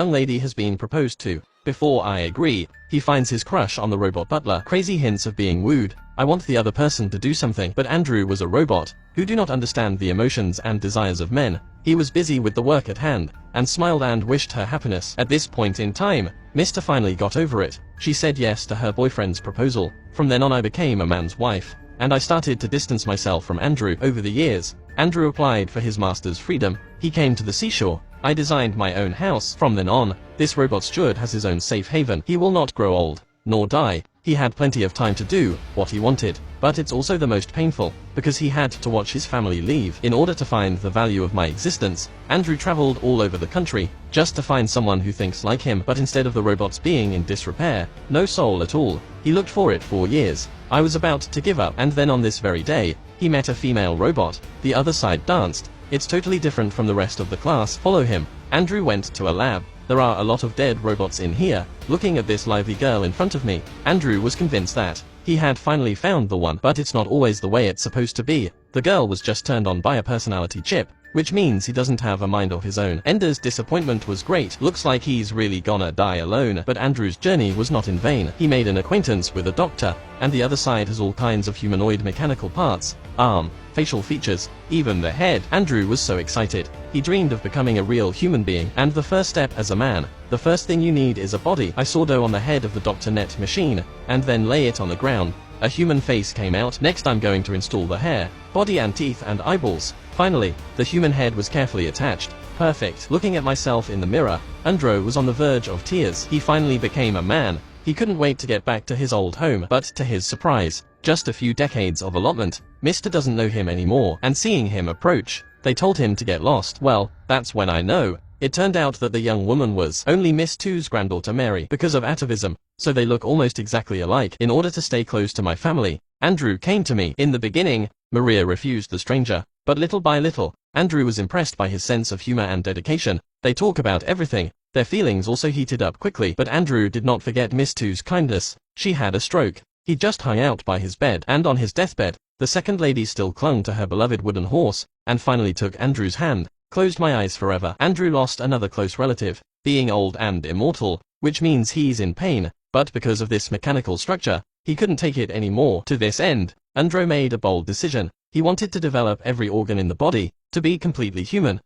Young lady has been proposed to. Before I agree, he finds his crush on the robot butler. Crazy hints of being wooed. I want the other person to do something, but Andrew was a robot, who do not understand the emotions and desires of men. He was busy with the work at hand, and smiled and wished her happiness. At this point in time, Mr. finally got over it. She said yes to her boyfriend's proposal. From then on I became a man's wife, and I started to distance myself from Andrew. Over the years, Andrew applied for his master's freedom. He came to the seashore. I designed my own house. From then on, this robot steward has his own safe haven. He will not grow old, nor die. He had plenty of time to do what he wanted, but it's also the most painful, because he had to watch his family leave. In order to find the value of my existence, Andrew traveled all over the country, just to find someone who thinks like him. But instead of the robots being in disrepair, no soul at all, he looked for it for years. I was about to give up, and then on this very day, he met a female robot. The other side danced. It's totally different from the rest of the class. Follow him. Andrew went to a lab. There are a lot of dead robots in here. Looking at this lively girl in front of me, Andrew was convinced that he had finally found the one, but it's not always the way it's supposed to be. The girl was just turned on by a personality chip, which means he doesn't have a mind of his own. Ender's disappointment was great. Looks like he's really gonna die alone. But Andrew's journey was not in vain. He made an acquaintance with a doctor, and the other side has all kinds of humanoid mechanical parts, arm, facial features, even the head. Andrew was so excited. He dreamed of becoming a real human being, and the first step as a man, the first thing you need is a body. I saw dough on the head of the Dr. Net machine, and then lay it on the ground. A human face came out. Next I'm going to install the hair, body and teeth and eyeballs. Finally, the human head was carefully attached. Perfect. Looking at myself in the mirror, Andrew was on the verge of tears. He finally became a man. He couldn't wait to get back to his old home, but to his surprise, just a few decades of allotment, Mr. doesn't know him anymore, and seeing him approach, they told him to get lost. Well, that's when I know. It turned out that the young woman was only Miss Two's granddaughter Mary, because of atavism, so they look almost exactly alike. In order to stay close to my family, Andrew came to me. In the beginning, Maria refused the stranger, but little by little, Andrew was impressed by his sense of humor and dedication. They talk about everything. Their feelings also heated up quickly, but Andrew did not forget Miss Two's kindness. She had a stroke. He just hung out by his bed, and on his deathbed, the second lady still clung to her beloved wooden horse, and finally took Andrew's hand. Closed my eyes forever. Andrew lost another close relative, being old and immortal, which means he's in pain, but because of this mechanical structure, he couldn't take it anymore. To this end, Andrew made a bold decision. He wanted to develop every organ in the body, to be completely human.